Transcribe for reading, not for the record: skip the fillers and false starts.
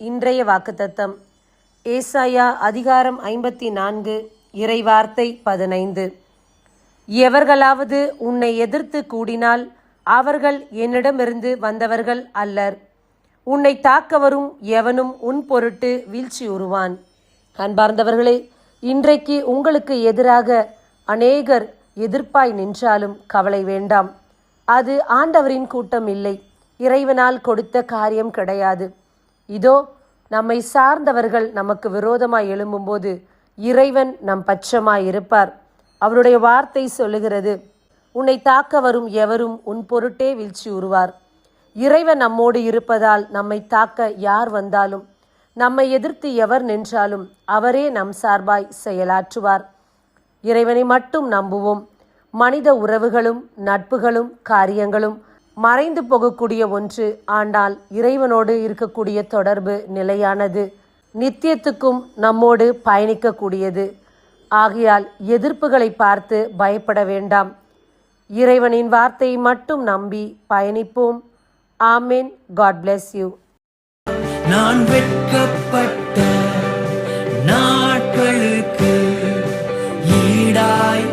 இன்றைய வாக்குத்தத்தம் ஏசாயா அதிகாரம் 54 இறைவார்த்தை 15. எவர்களாவது உன்னை எதிர்த்து கூடினால் அவர்கள் என்னிடமிருந்து வந்தவர்கள் அல்லர். உன்னை தாக்க வரும் எவனும் உன் பொருட்டு வீழ்ச்சியுறுவான். அன்பார்ந்தவர்களே, இன்றைக்கு உங்களுக்கு எதிராக அநேகர் எதிர்ப்பாய் நின்றாலும் கவலை வேண்டாம். அது ஆண்டவரின் கூட்டம் இல்லை, இறைவனால் கொடுத்த காரியம் கிடையாது. இதோ நம்மை சார்ந்தவர்கள் நமக்கு விரோதமாய் எழும்பும்போது இறைவன் நம் பட்சமாய் இருப்பார். அவருடைய வார்த்தை சொல்லுகிறது, உன்னை தாக்க வரும் எவரும் உன் பொருட்டே வீழ்ச்சியுறுவார். இறைவன் நம்மோடு இருப்பதால் நம்மை தாக்க யார் வந்தாலும், நம்மை எதிர்த்து எவர் நின்றாலும் அவரே நம் சார்பாய் செயலாற்றுவார். இறைவனை மட்டும் நம்புவோம். மனித உறவுகளும் நட்புகளும் காரியங்களும் மறைந்து போகக்கூடிய ஒன்று. ஆனால் இறைவனோடு இருக்கக்கூடிய தொடர்பு நிலையானது, நித்தியத்துக்கும் நம்மோடு பயணிக்கக்கூடியது. ஆகையால் எதிர்ப்புகளை பார்த்து பயப்பட வேண்டாம். இறைவனின் வார்த்தையை மட்டும் நம்பி பயணிப்போம். ஆமென். God bless you. நான் வெட்கப்பட்ட நாட்களுக்கு ஈடாய்